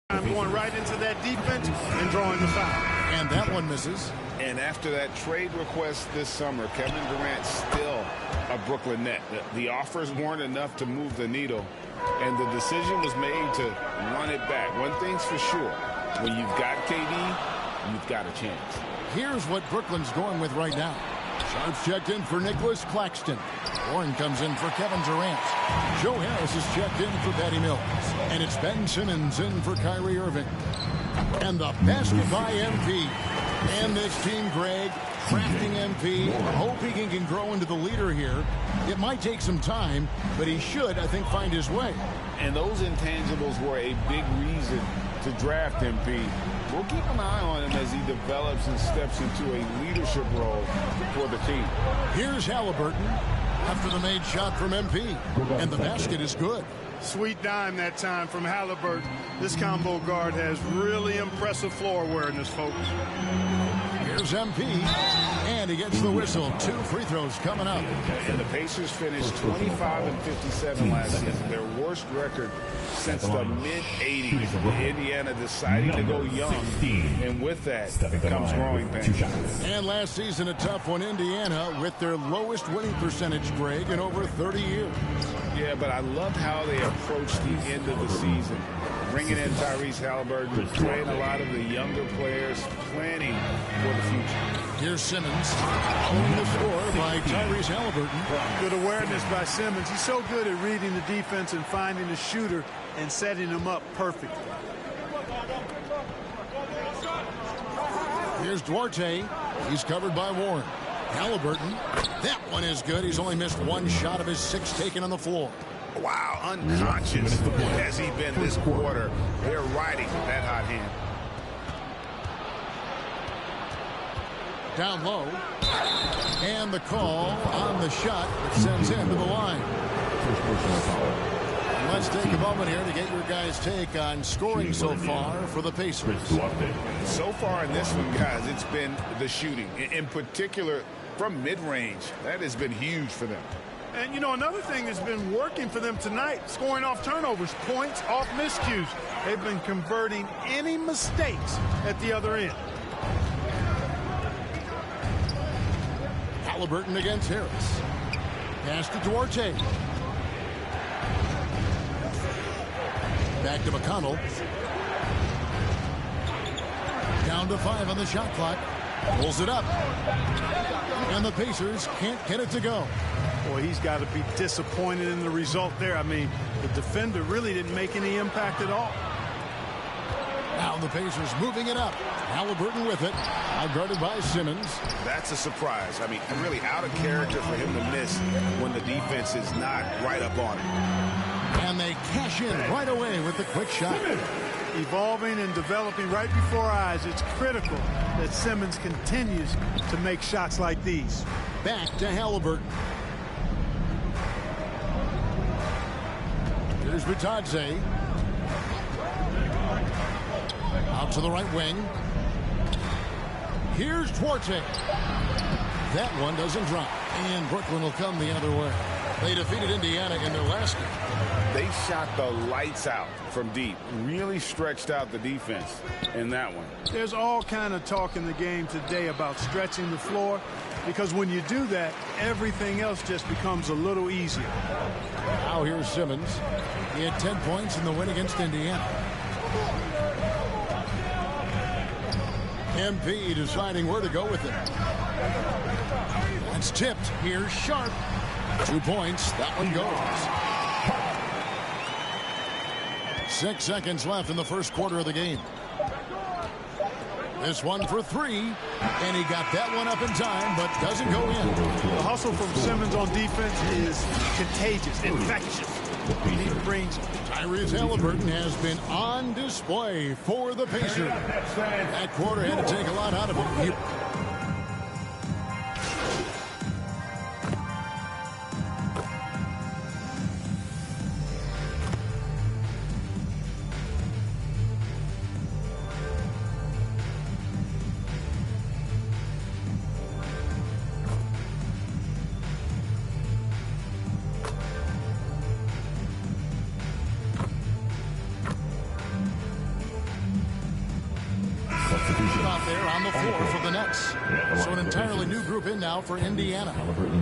I'm going right into that defense and drawing the foul. And that one misses. And after that trade request this summer, Kevin Durant's still a Brooklyn Net. The offers weren't enough to move the needle, and the decision was made to run it back. One thing's for sure, when you've got KD, you've got a chance. Here's what Brooklyn's going with right now. Sharps checked in for Nicholas Claxton. Warren comes in for Kevin Durant. Joe Harris is checked in for Patty Mills. And it's Ben Simmons in for Kyrie Irving. And the basket by MP. And this team, Greg, crafting MP, hoping he can grow into the leader here. It might take some time, but he should, I think, find his way. And those intangibles were a big reason to draft MP. We'll keep an eye on him as he develops and steps into a leadership role for the team. Here's Halliburton after the made shot from MP. And the basket is good. Sweet dime that time from Halliburton. This combo guard has really impressive floor awareness, folks. Here's MP, and he gets the whistle. 2 free throws coming up. And the Pacers finished 25-57 last season, their worst record since the mid-'80s. Indiana deciding to go young, and with that comes growing pains. And last season, a tough one, Indiana, with their lowest winning percentage, Greg, in over 30 years. Yeah, but I love how they approached the end of the season. Bringing in Tyrese Halliburton, playing a lot of the younger players, planning for the future. Here's Simmons, holding the score by Tyrese Halliburton. Good awareness by Simmons. He's so good at reading the defense and finding the shooter and setting him up perfectly. Here's Duarte. He's covered by Warren. Halliburton. That one is good. He's only missed 1 shot of his 6 taken on the floor. Wow, unconscious has he been this quarter. They're riding that hot hand. Down low. And the call on the shot, which sends him to the line. Let's take a moment here to get your guys' take on scoring so far for the Pacers. So far in this one, guys, it's been the shooting. In particular, from mid-range. That has been huge for them. And, you know, another thing that's been working for them tonight, scoring off turnovers, points off miscues. They've been converting any mistakes at the other end. Halliburton against Harris. Pass to Duarte. Back to McConnell. Down to 5 on the shot clock. Pulls it up. And the Pacers can't get it to go. Boy, he's got to be disappointed in the result there. I mean, the defender really didn't make any impact at all. Now the Pacers moving it up. Halliburton with it. Outguarded by Simmons. That's a surprise. I mean, really out of character for him to miss when the defense is not right up on him. And they cash in right away with the quick shot. Evolving and developing right before our eyes. It's critical that Simmons continues to make shots like these. Back to Halliburton. Here's Bitadze. Out to the right wing. Here's Duarte. That one doesn't drop. And Brooklyn will come the other way. They defeated Indiana in their last game. They shot the lights out from deep. Really stretched out the defense in that one. There's all kind of talk in the game today about stretching the floor, because when you do that, everything else just becomes a little easier. Now here's Simmons. He had 10 points in the win against Indiana. MP deciding where to go with it. That's tipped. Here's Sharp. 2 points. That one goes. 6 seconds left in the first quarter of the game. This one for 3. And he got that one up in time, but doesn't go in. The hustle from Simmons on defense is contagious, infectious. He brings Tyrese Halliburton has been on display for the Pacers. That quarter had to take a lot out of him. Out there on the floor for the Nets. So an entirely new group in now for Indiana.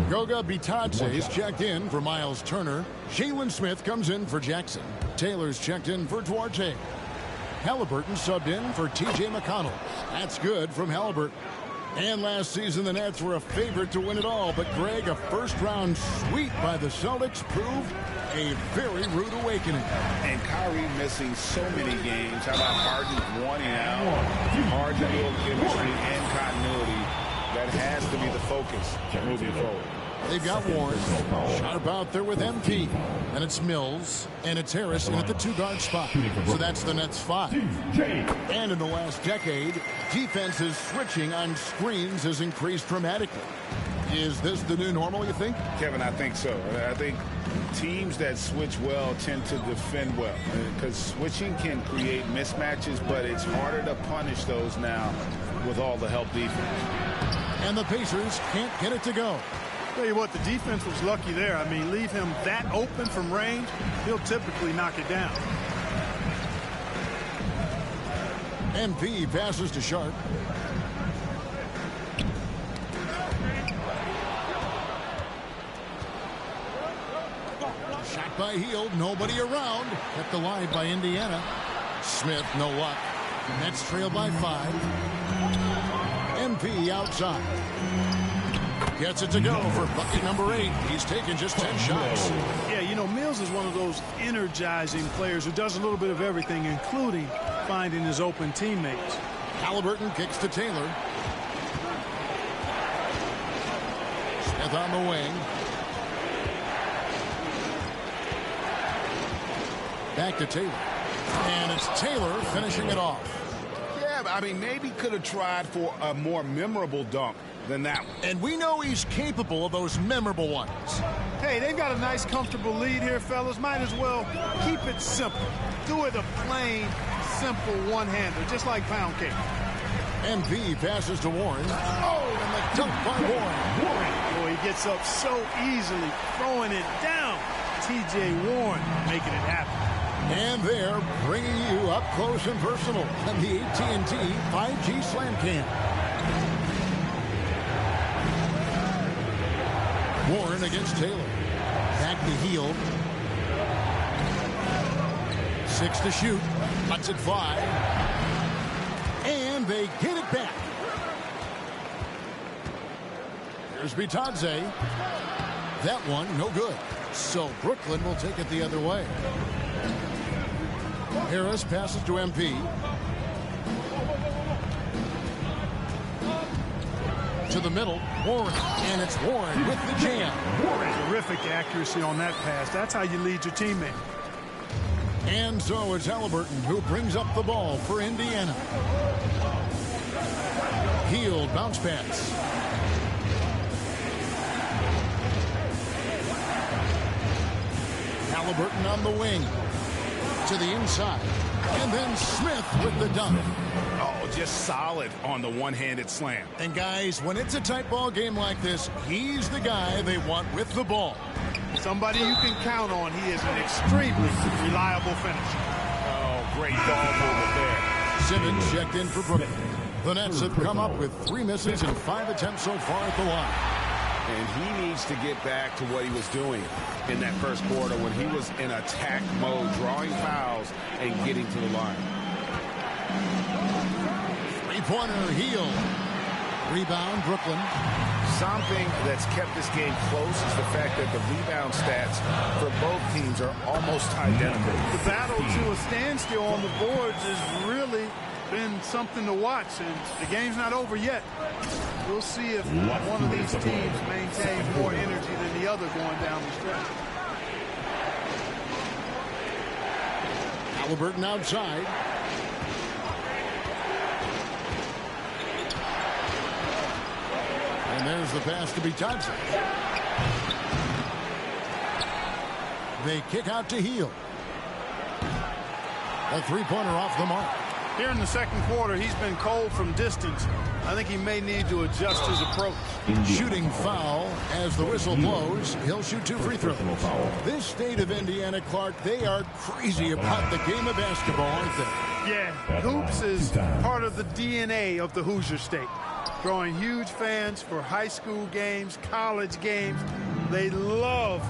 Goga Bitadze is checked in for Miles Turner. Jalen Smith comes in for Jackson. Taylor's checked in for Duarte. Halliburton subbed in for T.J. McConnell. That's good from Halliburton. And last season, the Nets were a favorite to win it all. But, Greg, a first-round sweep by the Celtics proved a very rude awakening. And Kyrie missing so many games. How about Harden wanting out? Hard to build chemistry and continuity. That has to be the focus moving forward. They've got Warren. Sharp out there with MP. And it's Mills. And it's Harris in at the two-guard spot. So that's the Nets 5. And in the last decade, defenses switching on screens has increased dramatically. Is this the new normal, you think? Kevin, I think so. I think teams that switch well tend to defend well. Because switching can create mismatches, but it's harder to punish those now with all the help defense. And the Pacers can't get it to go. Tell you what, the defense was lucky there. I mean, leave him that open from range, he'll typically knock it down. MP passes to Sharp. Shot by Hield, nobody around. Kept alive by Indiana. Smith, no luck. Nets trail by 5. MP outside. Gets it to go for bucket number 8. He's taken just 10 shots. Yeah, you know, Mills is one of those energizing players who does a little bit of everything, including finding his open teammates. Halliburton kicks to Taylor. Smith on the wing. Back to Taylor. And it's Taylor finishing it off. Yeah, I mean, maybe could have tried for a more memorable dunk than that one. And we know he's capable of those memorable ones. Hey, they've got a nice, comfortable lead here, fellas. Might as well keep it simple. Do it a plain, simple one-hander, just like pound cake. MP passes to Warren. Oh, and the dunk by Warren. Boy, he gets up so easily, throwing it down. T.J. Warren making it happen. And they're bringing you up close and personal on the AT&T 5G Slam Cam. Warren against Taylor. Back to Hield. 6 to shoot. Cuts it 5. And they get it back. Here's Bitadze. That one, no good. So Brooklyn will take it the other way. Harris passes to MP. To the middle, Warren, and it's Warren with the jam. Terrific accuracy on that pass. That's how you lead your teammate. And so it's Halliburton who brings up the ball for Indiana. Hield bounce pass. Halliburton on the wing. To the inside. And then Smith with the dunk. Oh, just solid on the one-handed slam. And guys, when it's a tight ball game like this, he's the guy they want with the ball. Somebody you can count on. He is an extremely reliable finisher. Oh, great ball movement there. Simmons checked in for Brooklyn. The Nets have come up with 3 misses and 5 attempts so far at the line. And he needs to get back to what he was doing in that first quarter when he was in attack mode, drawing fouls and getting to the line. Three-pointer, Hield. Rebound, Brooklyn. Something that's kept this game close is the fact that the rebound stats for both teams are almost identical. The battle to a standstill on the boards has really been something to watch, and the game's not over yet. We'll see if one of these teams maintains more energy than the other going down the stretch. Halliburton outside. And there's the pass to Bitadze. They kick out to Hield. A three-pointer off the mark. Here in the second quarter, he's been cold from distance. I think he may need to adjust his approach. Shooting foul as the whistle blows. He'll shoot 2 free throws. This state of Indiana, Clark, they are crazy about the game of basketball, aren't they? Yeah, hoops is part of the DNA of the Hoosier State. Drawing huge fans for high school games, college games. They love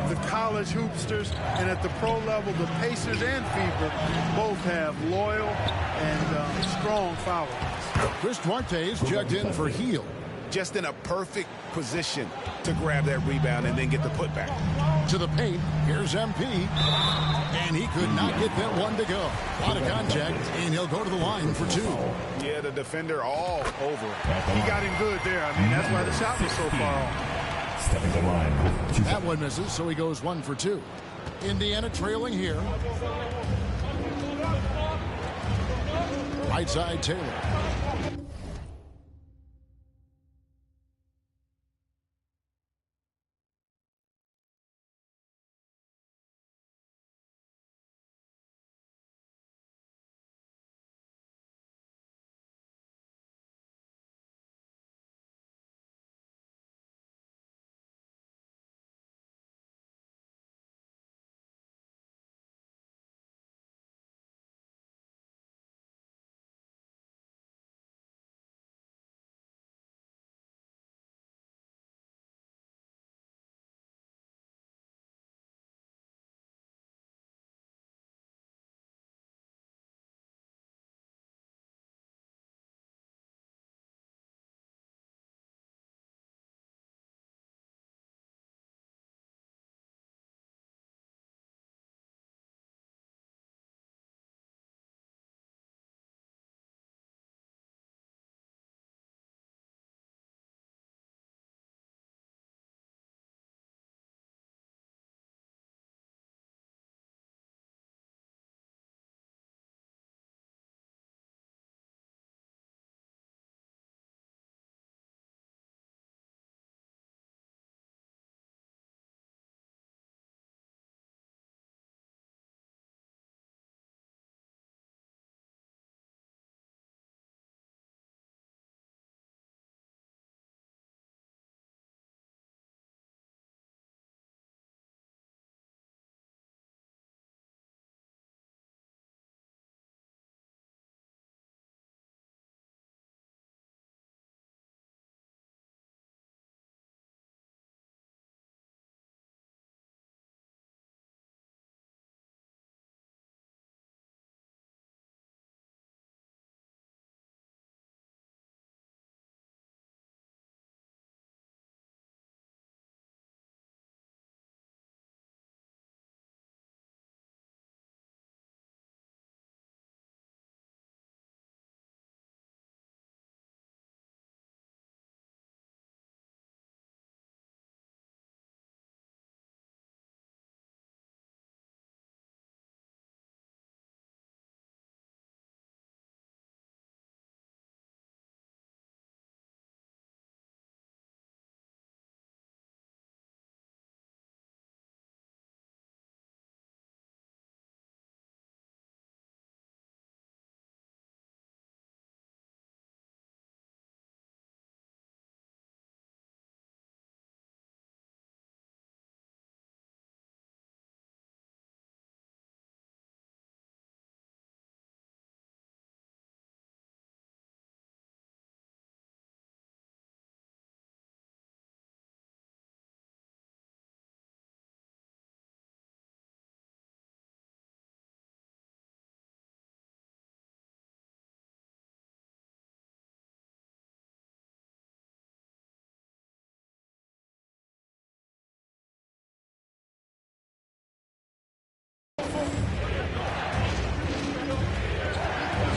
the college hoopsters, and at the pro level, the Pacers and Fever both have loyal and strong followers. Chris Duarte is checked in for Hield. Just in a perfect position to grab that rebound and then get the putback. To the paint, here's MP. And he could not get that one to go. A lot of contact, and he'll go to the line for 2. Yeah, the defender all over. He got him good there. I mean, that's why the shot was so far off. Stepping the line. That one misses, so he goes 1 for 2. Indiana trailing here. Right side, Taylor.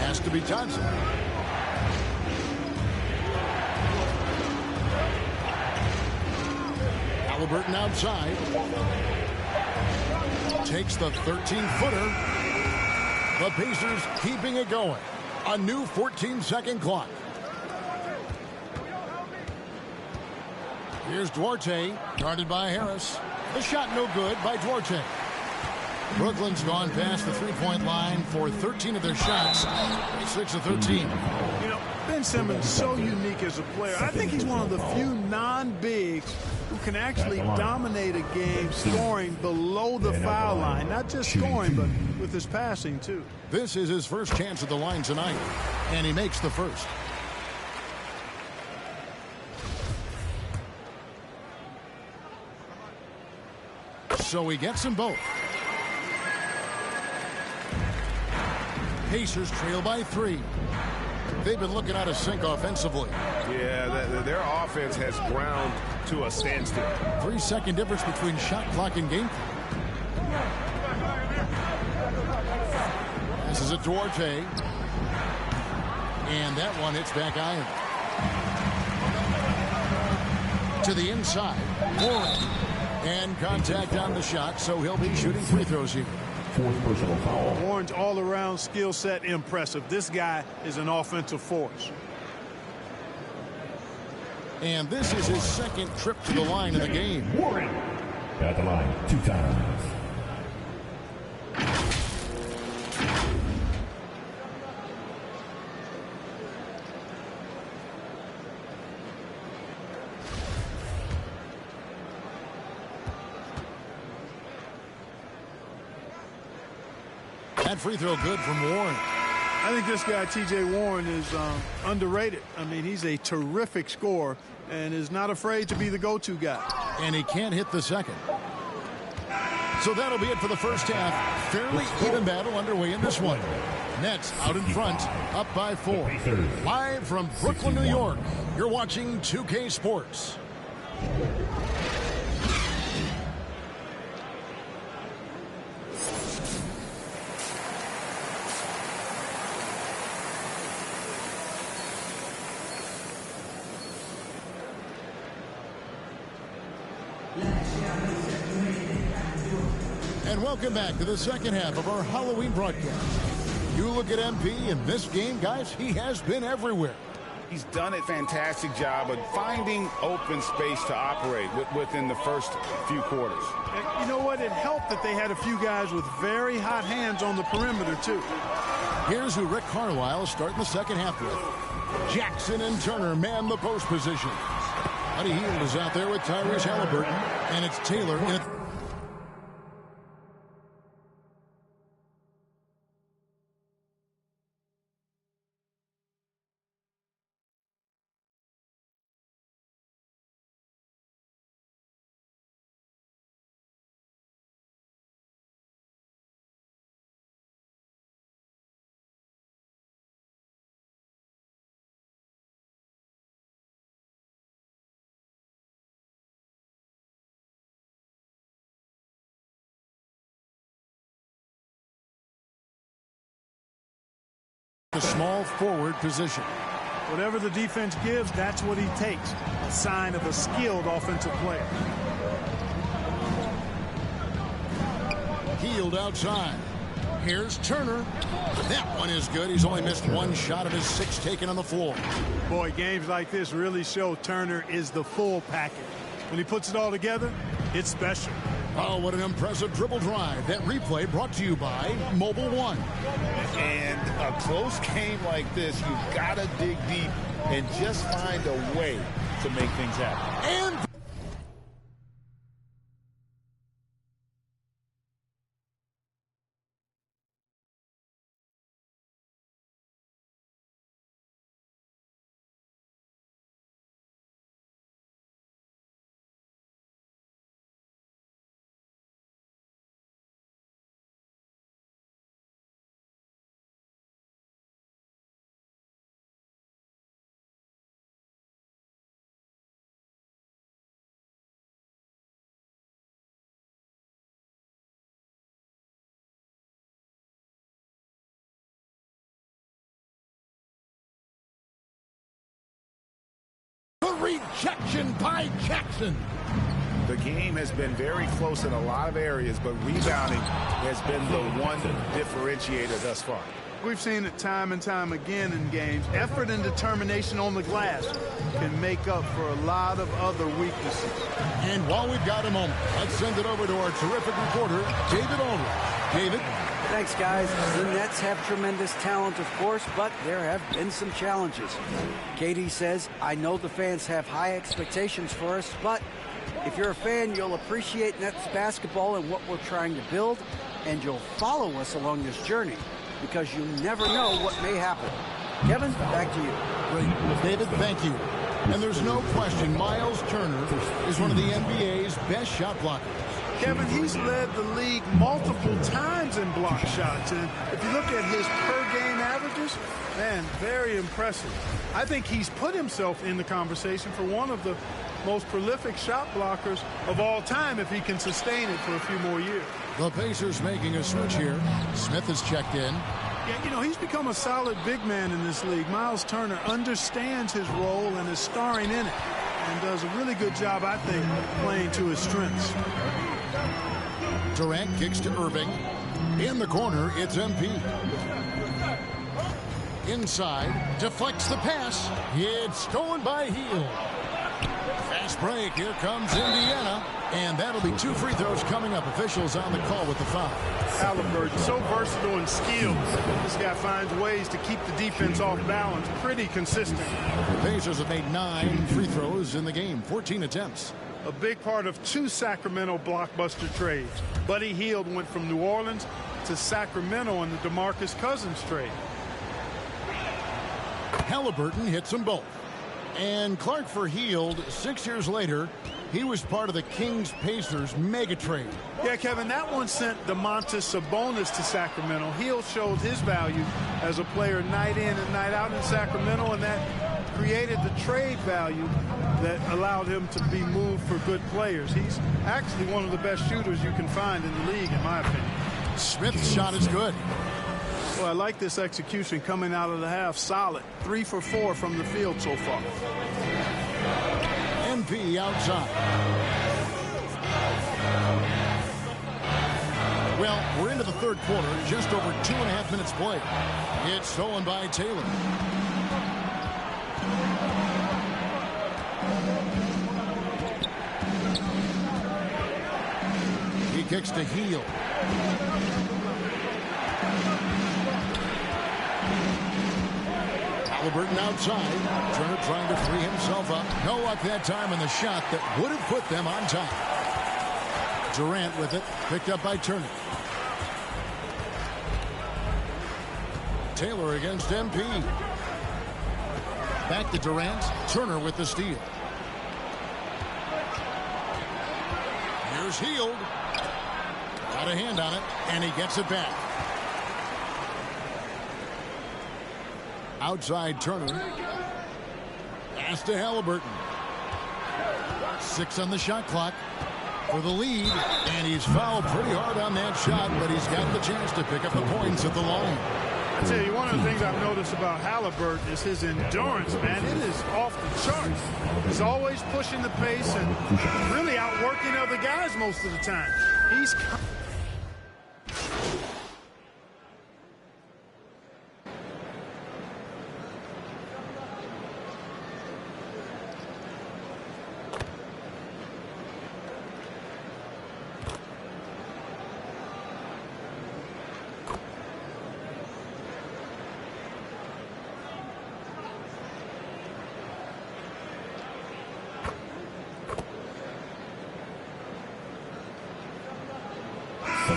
Has to be Johnson. Halliburton outside. Takes the 13-footer. The Pacers keeping it going. A new 14-second clock. Here's Duarte, guarded by Harris. The shot no good by Duarte. Brooklyn's gone past the three-point line for 13 of their shots. 6 of 13. You know, Ben Simmons is so unique as a player. I think he's one of the few non-bigs who can actually dominate a game scoring below the foul line. Not just scoring, but with his passing, too. This is his first chance at the line tonight, and he makes the first. So he gets them both. Pacers trail by 3. They've been looking out of sync offensively. Yeah, their offense has ground to a standstill. 3-second difference between shot clock and game. This is a Duarte. And that one hits back iron. To the inside. Warren. And contact on the shot, so he'll be shooting free throws here. 4th personal foul. Warren's all-around skill set impressive. This guy is an offensive force. And this is his second trip to the line in the game. Warren at the line 2 times. That free throw good from Warren. I think this guy, T.J. Warren, is underrated. I mean, he's a terrific scorer and is not afraid to be the go-to guy. And he can't hit the second. So that'll be it for the first half. Fairly even battle underway in this one. Nets out in front, up by 4. Live from Brooklyn, New York, you're watching 2K Sports. And welcome back to the second half of our Halloween broadcast. You look at MP in this game, guys, he has been everywhere. He's done a fantastic job of finding open space to operate within the first few quarters. And you know what? It helped that they had a few guys with very hot hands on the perimeter, too. Here's who Rick Carlisle is starting the second half with. Jackson and Turner man the post position. Buddy Hield is out there with Tyrese Halliburton, and it's Taylor in it. The small forward position. Whatever the defense gives, that's what he takes. A sign of a skilled offensive player. Hield outside. Here's Turner. That one is good. He's only missed one shot of his 6 taken on the floor. Boy, games like this really show Turner is the full package. When he puts it all together, it's special. Oh, what an impressive dribble drive. That replay brought to you by Mobile One. And a close game like this, you've got to dig deep and just find a way to make things happen. And the rejection by Jackson. The game has been very close in a lot of areas, but rebounding has been the one differentiator thus far. we've seen it time and time again in games. Effort and determination on the glass can make up for a lot of other weaknesses. And while we've got a moment, let's send it over to our terrific reporter, David Aldridge. David? Thanks, guys. The Nets have tremendous talent, of course, but there have been some challenges. Katie says, I know the fans have high expectations for us, but if you're a fan, you'll appreciate Nets basketball and what we're trying to build, and you'll follow us along this journey because you never know what may happen. Kevin, back to you. Great. David, thank you. And there's no question Miles Turner is one of the NBA's best shot blockers. Kevin, he's led the league multiple times in block shots. And if you look at his per-game averages, man, very impressive. I think he's put himself in the conversation for one of the most prolific shot blockers of all time if he can sustain it for a few more years. The Pacers making a switch here. Smith is checked in. Yeah, you know, he's become a solid big man in this league. Miles Turner understands his role and is starring in it and does a really good job, I think, playing to his strengths. Durant kicks to Irving. In the corner, it's MP. Inside, deflects the pass. It's stolen by Hield. Fast break. Here comes Indiana. And that'll be 2 free throws coming up. Officials on the call with the foul. Halliburton, so versatile and skilled. This guy finds ways to keep the defense off balance. Pretty consistent. The Pacers have made 9 free throws in the game. 14 attempts. A big part of 2 Sacramento blockbuster trades. Buddy Hield went from New Orleans to Sacramento in the DeMarcus Cousins trade. Halliburton hits them both. And Clark for Hield, 6 years later, he was part of the Kings-Pacers mega trade. Yeah, Kevin, that one sent Domantas Sabonis to Sacramento. Hield showed his value as a player night in and night out in Sacramento, and that created the trade value that allowed him to be moved for good players. He's actually one of the best shooters you can find in the league, in my opinion. Smith's shot is good. Well, I like this execution coming out of the half. Solid. 3 for 4 from the field so far. MP outside. Well, we're into the third quarter. Just over 2.5 minutes played. It's stolen by Taylor. He kicks to Hield. Halliburton outside. Turner trying to free himself up. No luck that time in the shot that would have put them on top. Durant with it. Picked up by Turner. Taylor against MP. Back to Durant. Turner with the steal. Here's Hield. Got a hand on it, and he gets it back. Outside Turner. Pass to Halliburton. 6 on the shot clock for the lead. And he's fouled pretty hard on that shot, but he's got the chance to pick up the points at the line. I tell you, one of the things I've noticed about Halliburton is his endurance, man. It is off the charts. He's always pushing the pace and really outworking other guys most of the time. He's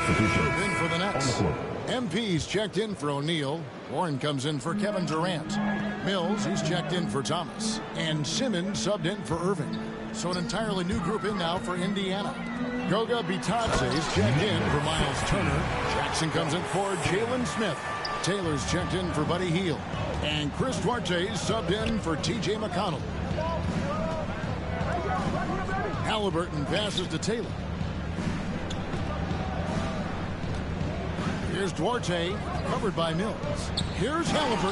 In for the Nets. MP's checked in for O'Neal. Warren comes in for Kevin Durant. Mills, he's checked in for Thomas. And Simmons subbed in for Irving. So an entirely new group in now for Indiana. Goga Bitadze is checked in for Miles Turner. Jackson comes in for Jalen Smith. Taylor's checked in for Buddy Hield. And Chris Duarte subbed in for T.J. McConnell. Halliburton passes to Taylor. Here's Duarte, covered by Mills. Here's Halliburton.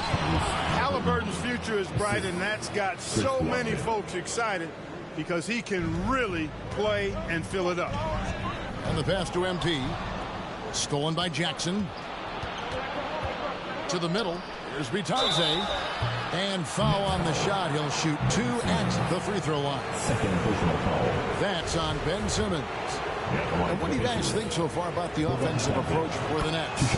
Halliburton's future is bright, and that's got so many folks excited because he can really play and fill it up. And the pass to MP. Stolen by Jackson. To the middle. Here's Bitadze. And foul on the shot. He'll shoot 2 at the free throw line. Second personal foul. That's on Ben Simmons. And what do you guys think so far about the offensive approach for the Nets?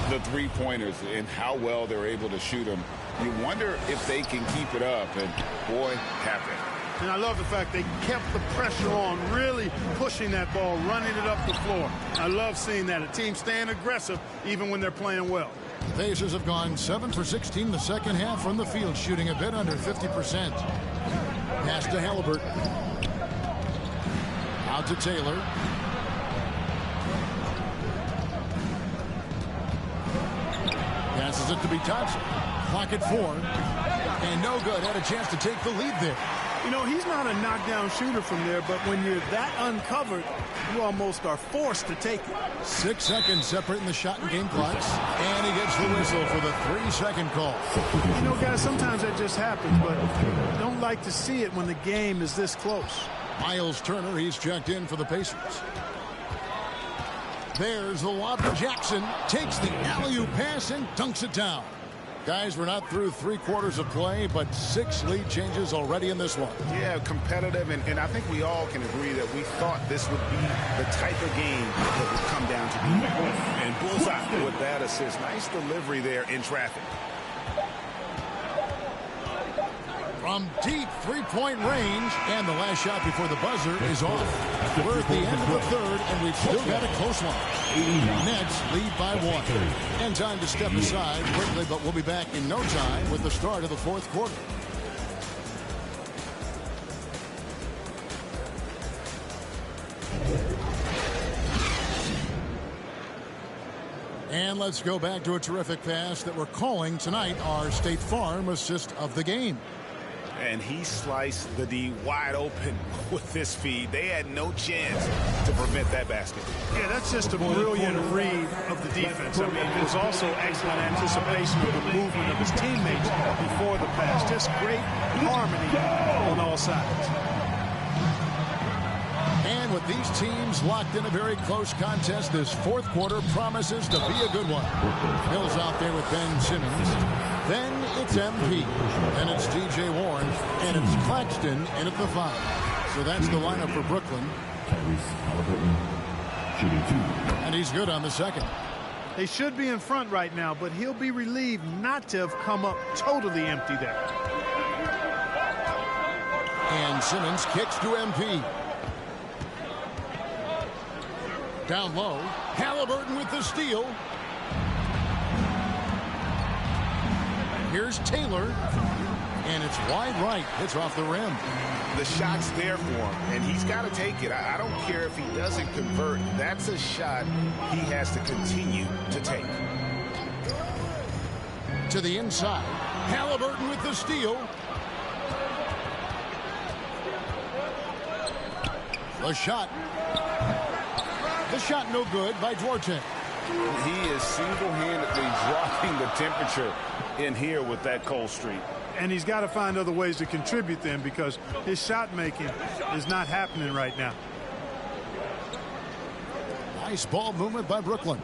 The three-pointers and how well they're able to shoot them. You wonder if they can keep it up, and boy, have they. And I love the fact they kept the pressure on, really pushing that ball, running it up the floor. I love seeing that. A team staying aggressive even when they're playing well. The Pacers have gone 7 for 16 the second half from the field, shooting a bit under 50%. Pass to Halliburton. Out to Taylor. Passes it to Bitadze. Clock at 4. And no good. Had a chance to take the lead there. You know, he's not a knockdown shooter from there, but when you're that uncovered, you almost are forced to take it. 6 seconds separating the shot and game clocks. And he gets the whistle for the 3-second call. You know, guys, sometimes that just happens, but don't like to see it when the game is this close. Miles Turner, he's checked in for the Pacers. There's the lob to Jackson. Takes the alley-oop pass and dunks it down. Guys, we're not through 3 quarters of play, but 6 lead changes already in this one. Yeah, competitive, and I think we all can agree that we thought this would be the type of game that would come down to the end. And bullseye with that assist. Nice delivery there in traffic. From deep 3-point range, and the last shot before the buzzer is off. We're at the end of the third, and we've still got a close one. Nets lead by 1. And time to step aside quickly, but we'll be back in no time with the start of the fourth quarter. And let's go back to a terrific pass that we're calling tonight our State Farm assist of the game. And he sliced the D wide open with this feed. They had no chance to prevent that basket. Yeah, that's just a brilliant read of the defense. I mean, it was also excellent anticipation of the movement of his teammates before the pass. Just great harmony on all sides. And with these teams locked in a very close contest, this fourth quarter promises to be a good one. Mills out there with Ben Simmons. Then it's MP. Then it's TJ Warren. And it's Claxton in at the 5. So that's the lineup for Brooklyn. Halliburton shooting 2. And he's good on the second. They should be in front right now, but he'll be relieved not to have come up totally empty there. And Simmons kicks to MP. Down low. Halliburton with the steal. Here's Taylor. And it's wide right. It's off the rim. The shot's there for him, and he's got to take it. I don't care if he doesn't convert. That's a shot he has to continue to take. To the inside. Halliburton with the steal. The shot. The shot no good by Duarte. He is single-handedly dropping the temperature in here with that cold streak. And he's got to find other ways to contribute then, because his shot making is not happening right now. Nice ball movement by Brooklyn.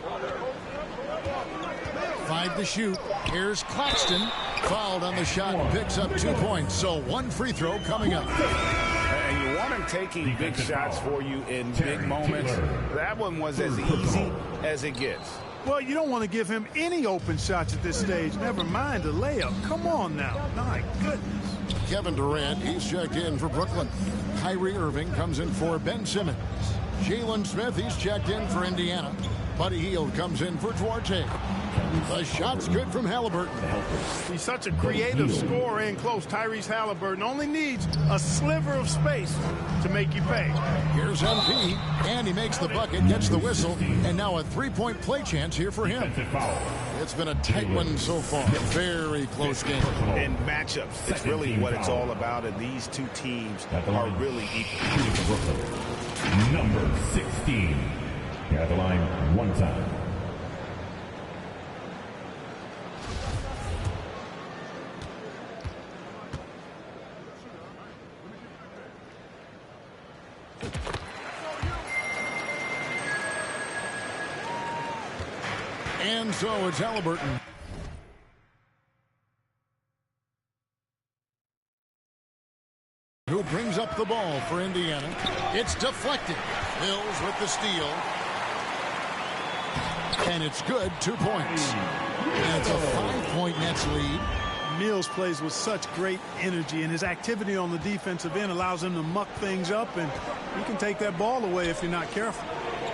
5 to shoot. Here's Claxton. Fouled on the shot and picks up 2 points. So 1 free throw coming up. And you want him taking big shots for you in big moments. That one was as easy as it gets. Well, you don't want to give him any open shots at this stage. Never mind a layup. Come on now. My goodness. Kevin Durant, he's checked in for Brooklyn. Kyrie Irving comes in for Ben Simmons. Jalen Smith, he's checked in for Indiana. Buddy Hield comes in for Duarte. The shot's good from Halliburton. He's such a creative scorer in close. Tyrese Halliburton only needs a sliver of space to make you pay. Here's MP, and he makes the bucket, gets the whistle, and now a 3-point play chance here for him. It's been a tight one so far. Very close game. And matchups, it's really what it's all about, and these two teams are really equal. Number 16. At the line 1 time. And so it's Halliburton. who brings up the ball for Indiana. It's deflected. Mills with the steal. And it's good. 2 points. And it's a 5-point Nets lead. Mills plays with such great energy, and his activity on the defensive end allows him to muck things up, and he can take that ball away if you're not careful.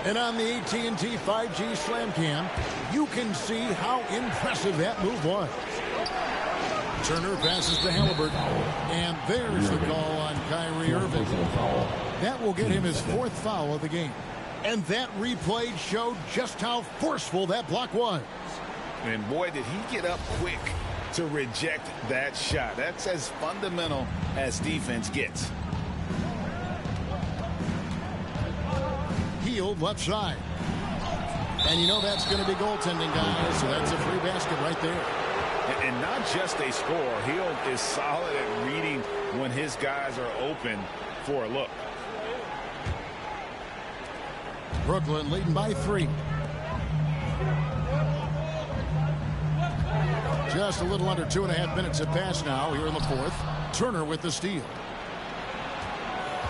And on the AT&T 5G Slam Cam, you can see how impressive that move was. Turner passes to Halliburton, and there's the call on Kyrie Irving. That will get him his 4th foul of the game. And that replay showed just how forceful that block was. And boy, did he get up quick to reject that shot. That's as fundamental as defense gets. Hield left side. And you know that's going to be goaltending, guys, so that's a free basket right there. And not just a score. Hield is solid at reading when his guys are open for a look. Brooklyn leading by 3. Just a little under 2.5 minutes have passed now here in the 4th. Turner with the steal.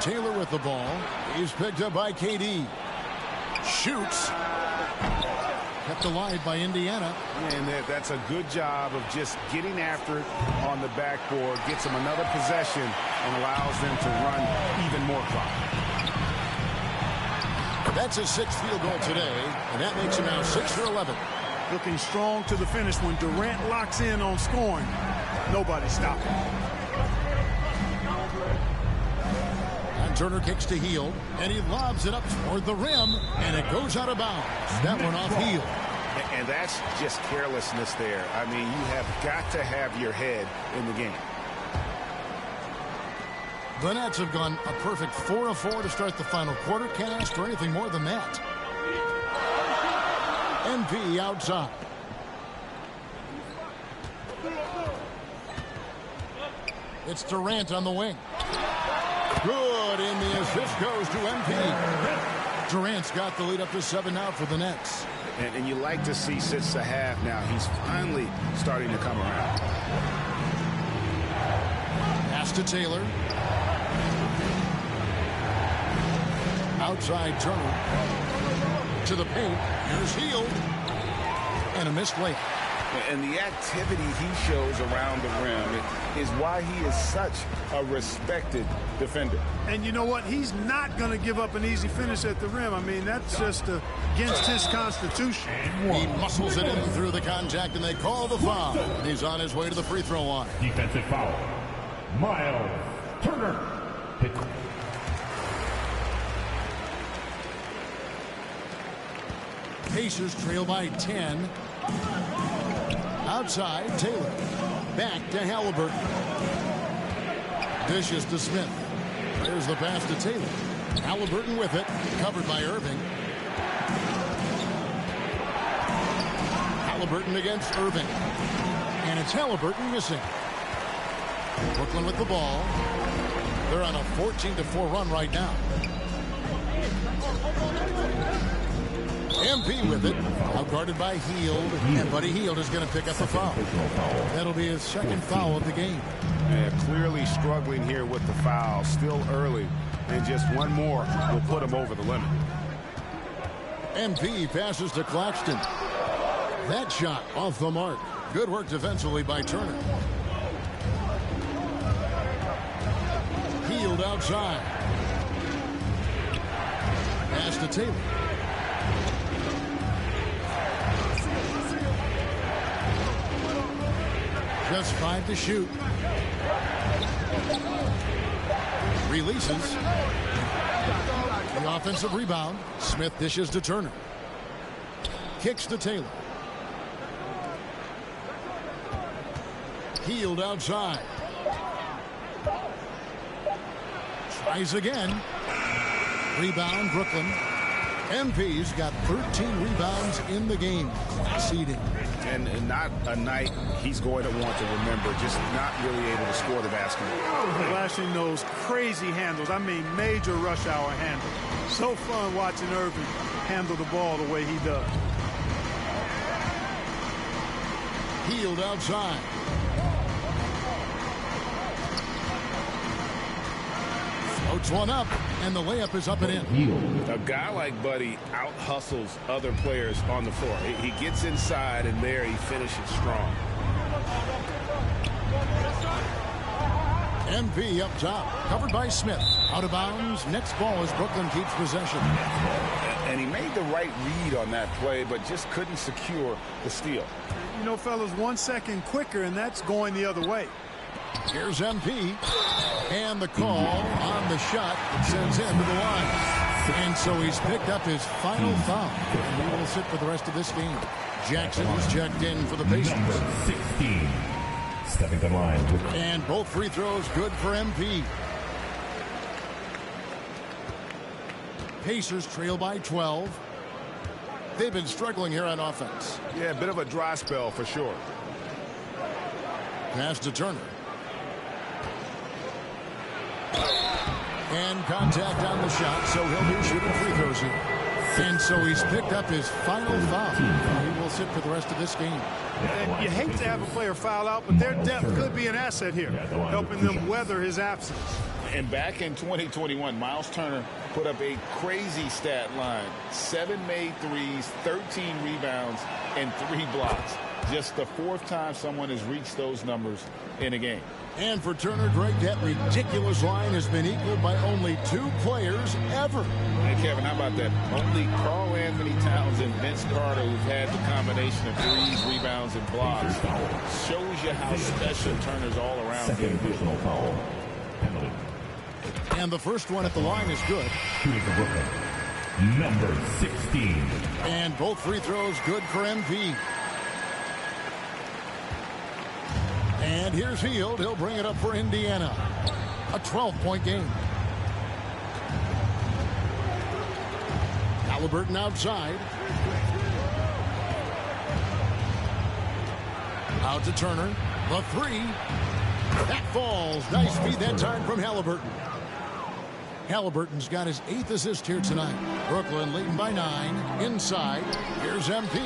Taylor with the ball. He's picked up by KD. Shoots. Kept alive by Indiana. And that's a good job of just getting after it on the backboard. Gets them another possession and allows them to run even more clock. That's his 6th field goal today, and that makes him now 6 for 11. Looking strong to the finish. When Durant locks in on scoring, nobody stopping. And Turner kicks to Hield, and he lobs it up toward the rim, and it goes out of bounds. That one off Hield. And that's just carelessness there. I mean, you have got to have your head in the game. The Nets have gone a perfect 4 of 4 to start the final quarter. Can't ask for anything more than that. MP outside. It's Durant on the wing. Good, and the assist goes to MP. Durant's got the lead up to 7 now for the Nets. And you like to see since the half now, he's finally starting to come around. Pass to Taylor. Outside Turner. To the paint. Here's Hield. And a missed layup. And the activity he shows around the rim is why he is such a respected defender. And you know what? He's not going to give up an easy finish at the rim. I mean, that's just against his constitution. He muscles it in through the contact, and they call the foul. And he's on his way to the free throw line. Defensive foul. Miles Turner. Pacers trail by 10. Outside, Taylor. Back to Halliburton. Dishes to Smith. There's the pass to Taylor. Halliburton with it. Covered by Irving. Halliburton against Irving. And it's Halliburton missing. Brooklyn with the ball. They're on a 14-4 run right now. MP with it. Outguarded by Hield. And Buddy Hield is going to pick up the foul. That'll be his 2nd foul of the game. Yeah, clearly struggling here with the foul. Still early. And just one more will put him over the limit. MP passes to Claxton. That shot off the mark. Good work defensively by Turner. Hield outside. Pass to Taylor. Just 5 to shoot. Releases. The offensive rebound. Smith dishes to Turner. Kicks to Taylor. Hield outside. Tries again. Rebound, Brooklyn. MP's got 13 rebounds in the game. Conceding. And not a night he's going to want to remember, just not really able to score the basketball. Flashing those crazy handles. I mean, major rush hour handles. So fun watching Irving handle the ball the way he does. Hield outside. puts one up, and the layup is up and in. A guy like Buddy out-hustles other players on the floor. He gets inside, and there he finishes strong. MP up top, covered by Smith. Out of bounds. Next ball as Brooklyn keeps possession. And he made the right read on that play, but just couldn't secure the steal. You know, fellas, 1 second quicker, and that's going the other way. Here's MP. And the call on the shot that sends him to the line. And so he's picked up his final foul. And he will sit for the rest of this game. Jackson is checked in for the Pacers. Number 16. Stepping the line. And both free throws good for MP. Pacers trail by 12. They've been struggling here on offense. Yeah, a bit of a dry spell for sure. Pass to Turner. And contact on the shot, so he'll be shooting free throws here. And so he's picked up his final foul. He will sit for the rest of this game. And you hate to have a player foul out, but their depth could be an asset here, helping them weather his absence. And back in 2021, Miles Turner put up a crazy stat line. 7 made threes, 13 rebounds, and 3 blocks. Just the 4th time someone has reached those numbers in a game. And for Turner, Greg, that ridiculous line has been equaled by only 2 players ever. Hey, Kevin, how about that? Only Karl Anthony Towns and Vince Carter, who've had the combination of threes, rebounds, and blocks. Shows you how special Turner's all-around Second additional foul. Penalty. And the first one at the line is good. Shooting for Brooklyn. Number 16. And both free throws good for MP. And here's Hield. He'll bring it up for Indiana. A 12-point game. Halliburton outside. Out to Turner. The 3. That falls. Nice feed that time from Halliburton. Halliburton's got his 8th assist here tonight. Brooklyn leading by 9. Inside. Here's MP.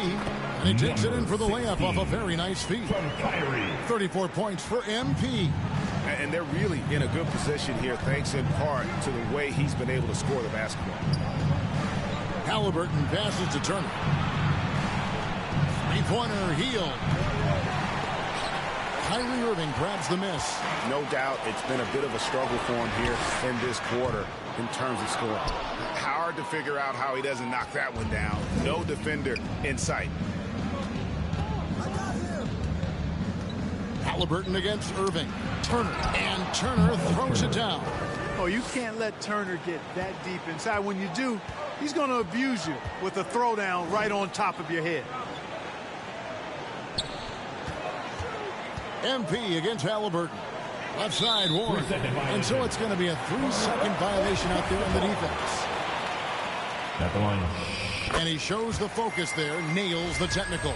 And he takes it in for the layup off a very nice feed. 34 points for MP. And they're really in a good position here, thanks in part to the way he's been able to score the basketball. Halliburton passes to Turner. 3-pointer, Hield. Kyrie Irving grabs the miss. No doubt it's been a bit of a struggle for him here in this quarter in terms of scoring. Hard to figure out how he doesn't knock that one down. No defender in sight. Halliburton against Irving. Turner. And Turner throws it down. Oh, you can't let Turner get that deep inside. When you do, he's going to abuse you with a throwdown right on top of your head. MP against Halliburton. Left side, Warren. And so it's going to be a 3-second violation out there on the defense. At the line. And he shows the focus there, nails the technical.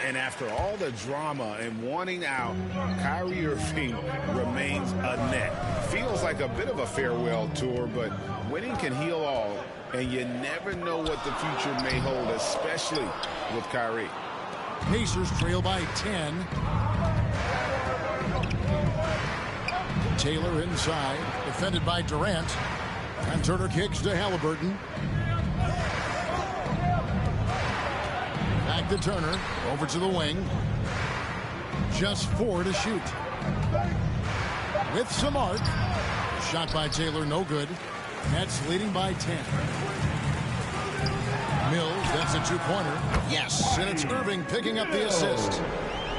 And after all the drama and wanting out, Kyrie Irving remains a net. Feels like a bit of a farewell tour, but winning can heal all, and you never know what the future may hold, especially with Kyrie. Pacers trail by 10. Taylor inside, defended by Durant. And Turner kicks to Halliburton. Back to Turner, over to the wing. Just 4 to shoot. With some arc. Shot by Taylor, no good. Nets leading by 10. Mills, that's a 2-pointer. Yes, and it's Irving picking up the assist.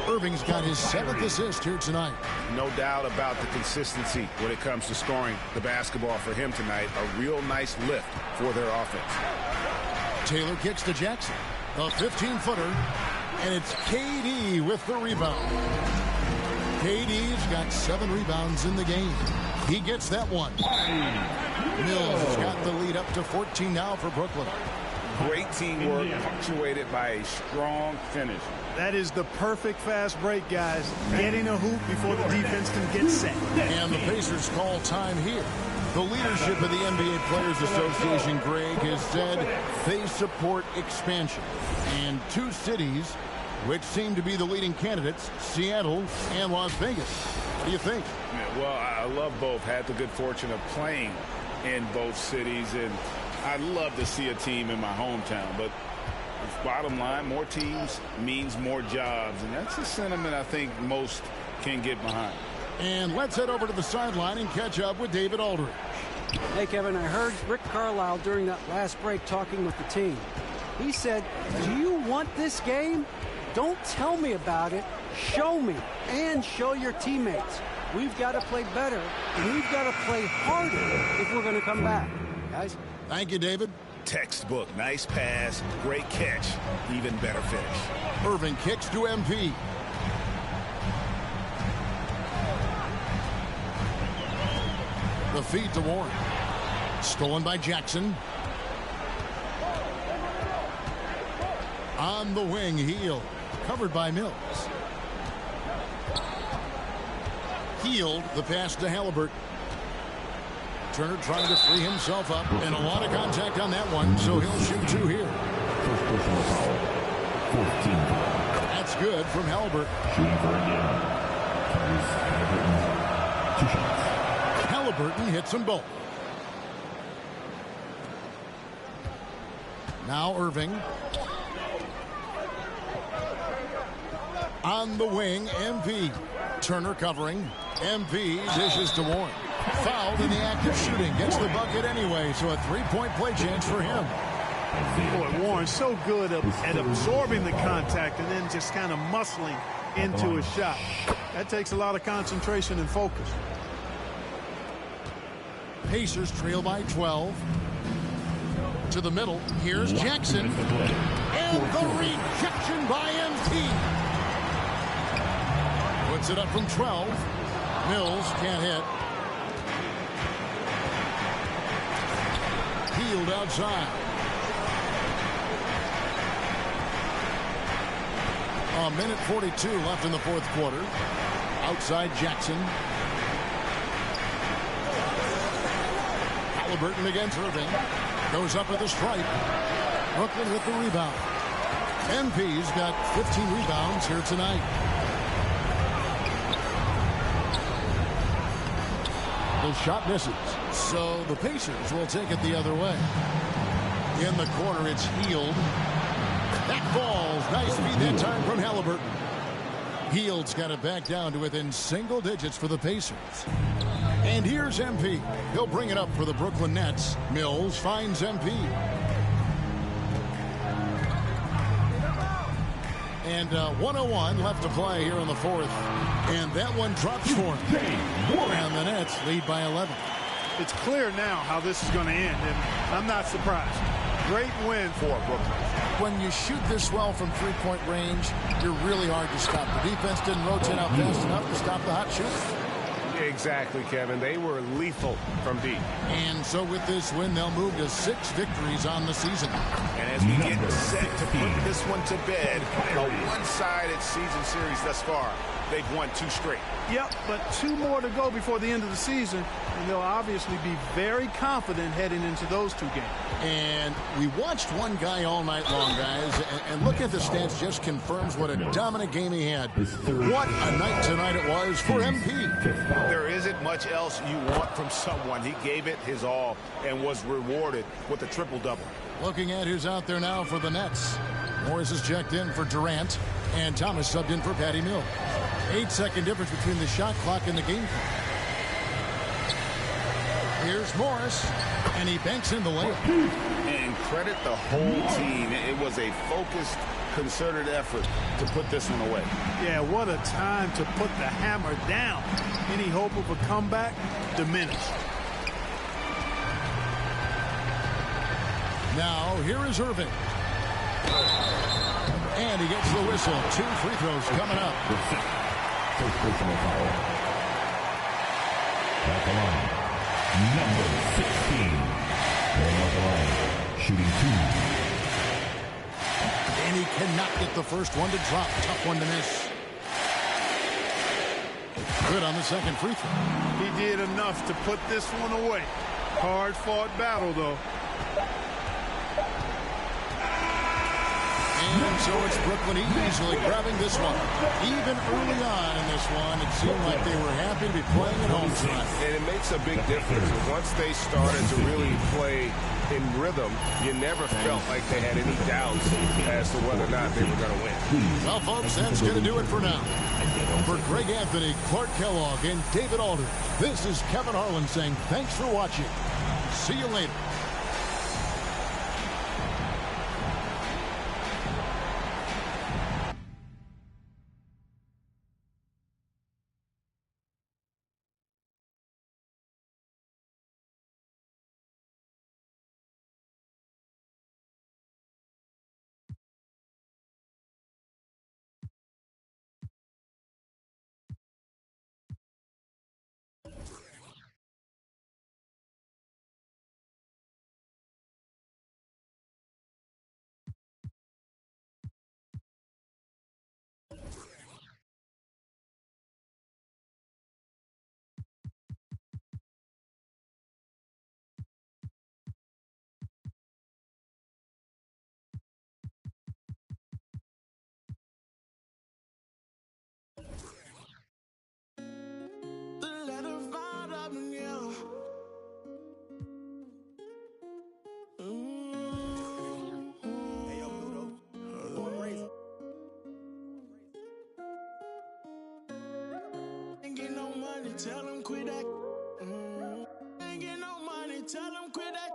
Irving's got his 7th assist here tonight. No doubt about the consistency when it comes to scoring the basketball for him tonight. A real nice lift for their offense. Taylor kicks to Jackson. A 15-footer. And it's KD with the rebound. KD's got 7 rebounds in the game. He gets that one. Mills has got the lead up to 14 now for Brooklyn. Great teamwork, punctuated by a strong finish. That is the perfect fast break, guys. Getting a hoop before the defense can get set. And the Pacers call time here. The leadership of the NBA Players Association, Greg, has said they support expansion. And 2 cities, which seem to be the leading candidates, Seattle and Las Vegas. What do you think? Well, I love both. Had the good fortune of playing in both cities, and I'd love to see a team in my hometown, but bottom line, more teams means more jobs, and that's a sentiment I think most can get behind. And let's head over to the sideline and catch up with David Aldridge. Hey, Kevin, I heard Rick Carlisle during that last break talking with the team. He said, do you want this game? Don't tell me about it. Show me and show your teammates. We've got to play better, and we've got to play harder if we're going to come back. Guys? Thank you, David. Textbook. Nice pass. Great catch. Even better finish. Irving kicks to MP. The feed to Warren. Stolen by Jackson. On the wing, Hield. Covered by Mills. Hield, the pass to Halliburton. Turner trying to free himself up, and a lot of contact on that one, so he'll shoot two here. First personal foul. 14. That's good from Halliburton. Shooting for Indiana. Tyrese Halliburton. 2 shots. Halliburton hits them both. Now Irving. On the wing, MP. Turner covering. MP dishes to Warren. Fouled in the act of shooting. Gets the bucket anyway, so a three-point play chance for him. Boy, Warren's so good at absorbing the contact and then just kind of muscling into a shot. That takes a lot of concentration and focus. Pacers trail by 12. To the middle. Here's Jackson. And the rejection by MP. Puts it up from 12. Mills can't hit. Hield outside. A minute 42 left in the fourth quarter. Outside Jackson. Halliburton against Irving. Goes up with a stripe. Brooklyn with the rebound. MP's got 15 rebounds here tonight. The shot misses. So the Pacers will take it the other way. In the corner, it's Hield. That falls. Nice feed that time from Halliburton. Hield's got it back down to within single digits for the Pacers. And here's MP. He'll bring it up for the Brooklyn Nets. Mills finds MP. And 1:01 left to play here in the fourth. And that one drops for him. And the Nets lead by 11. It's clear now how this is going to end, and I'm not surprised. Great win for Brooklyn. When you shoot this well from three-point range, you're really hard to stop. The defense didn't rotate out fast enough to stop the hot shooter. Exactly, Kevin. They were lethal from deep. And so with this win, they'll move to 6 victories on the season. And as we get set to put this one to bed, a one-sided season series thus far, they've won 2 straight. Yep, but 2 more to go before the end of the season, and they'll obviously be very confident heading into those 2 games. And we watched one guy all night long, guys, and look at the stats, just confirms what a dominant game he had. What a night tonight it was for MP. There isn't much else you want from someone. He gave it his all and was rewarded with a triple-double. Looking at who's out there now for the Nets. Morris is checked in for Durant, and Thomas subbed in for Patty Mills. 8-second difference between the shot clock and the game clock. Here's Morris, and he banks in the layup. And credit the whole team. It was a focused, concerted effort to put this one away. Yeah, what a time to put the hammer down. Any hope of a comeback diminished. Now, here is Irving. And he gets the whistle. 2 free throws coming up. First personal foul. At the line, number 16. Going off the line, shooting 2. And he cannot get the first one to drop. Tough one to miss. Good on the second free throw. He did enough to put this one away. Hard-fought battle, though. So it's Brooklyn easily grabbing this one. Even early on in this one, it seemed like they were happy to be playing at home tonight. And it makes a big difference. Once they started to really play in rhythm, you never felt like they had any doubts as to whether or not they were going to win. Well, folks, that's going to do it for now. For Greg Anthony, Clark Kellogg, and David Alder, this is Kevin Harlan saying thanks for watching. See you later. Tell them quit that. Ain't get no money, tell them quit that.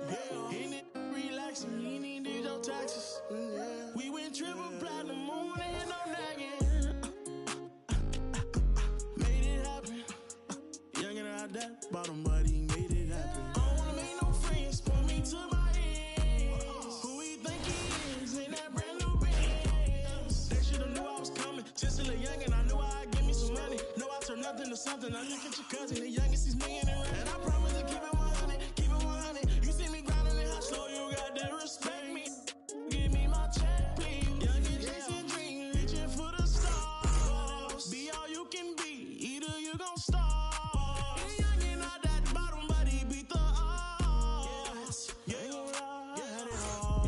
Yeah, he need to relax and he need to do your taxes. Yeah. We went triple platinum, moon and no nagging. Made it happen. Young and out that bottom, but he made it happen. I don't wanna make no friends, put me to my ends. Who he think he is in that brand new Benz? They should've knew I was coming. Just a little young and I knew I'd give me some money. No, I turn nothing to something. I look at your cousin, the youngest, he's million and and I promise to keep it 100, keep it 100. You see me grinding and how slow you got to respect me. Give me my check, please. Young and chasing dreams, reaching for the stars. Be all you can be, either you gon' starve. Young and out that bottom, but he beat the odds. Yeah, ain't gon' lie, I had it all.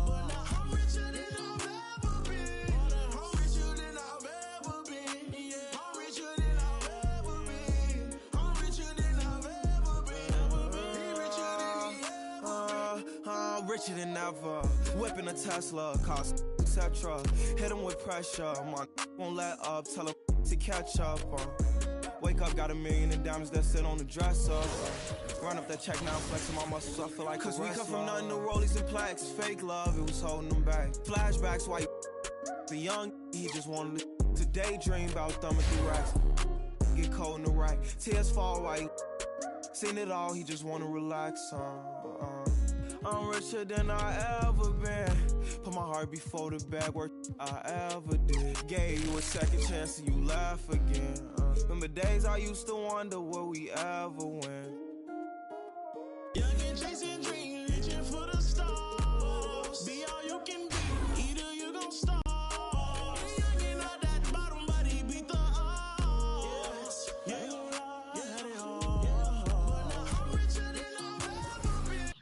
But now I'm richer than I've ever been. I'm richer than I've ever been. Yeah, I'm richer than I've ever been. I'm richer than I've ever been. He richer than he ever been. I'm richer than ever. Whipping a Tesla, cost etc. Hit him with pressure. My won't let up. Tell him to catch up. Wake up, got $1 million in diamonds that sit on the dresser. Run up that check now, flexing my muscles. I feel like cause we come from nothing to rollies and plaques. Fake love, it was holding them back. Flashbacks, why the young he just wanted to daydream about thumbing through racks. Get cold in the rack. Tears fall while he seen it all. He just wanna relax. I'm richer than I ever been. Put my heart before the bag work I ever did. Gave you a second chance and you laugh again. Remember days I used to wonder will we ever win. Young and chasing dreams, reaching for the stars. Be all you can be, either you gon' starve. Young and out that bottom, but he beat the odds. Yeah, ain't gon' lie, I had it all. But now I'm richer than I've ever been.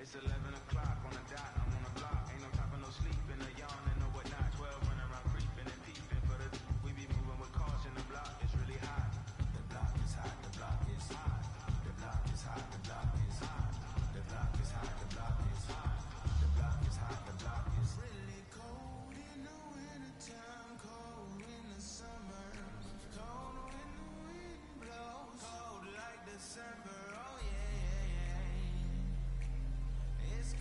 It's 11 o'clock on the dot, I'm on the block. Ain't no time for no sleeping, no yawning, no whatnot. 12 running around creeping and peeping for the we be moving with caution. The block is really hot. The block is hot, the block is hot. The block is hot, the block is hot. The block is hot, the block is hot. The block is hot, the block is really cold in the wintertime, cold in the summer, cold when the wind blows, cold like December. Oh yeah, yeah, yeah. It's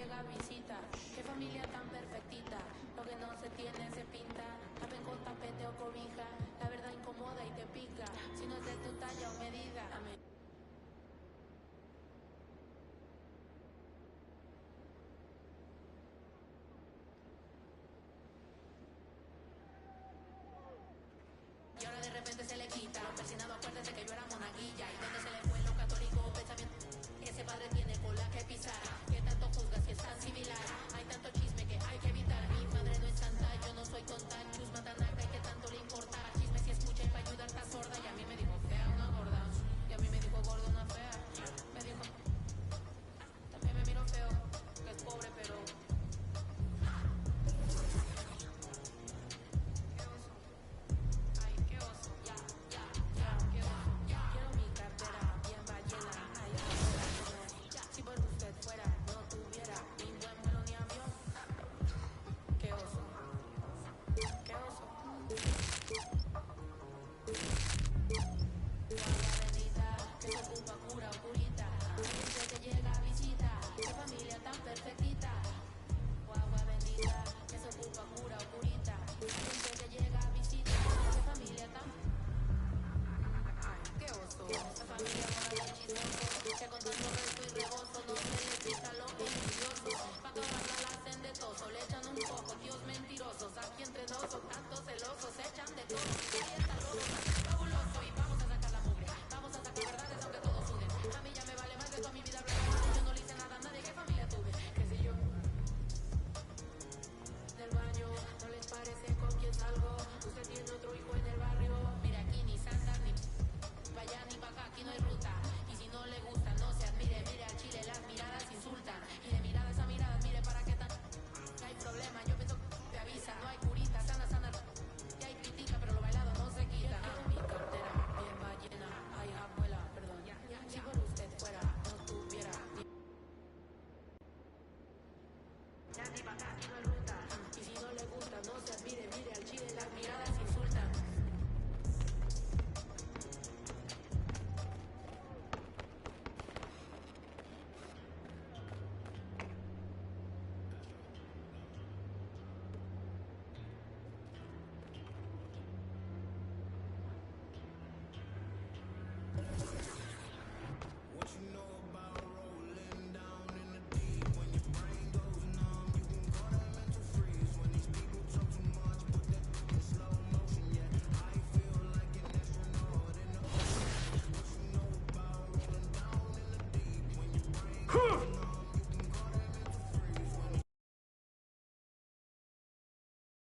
llega visita. Qué familia tan perfectita. Lo que no se tiene se pinta. Tapen con tapete o cobija. La verdad incomoda y te pica.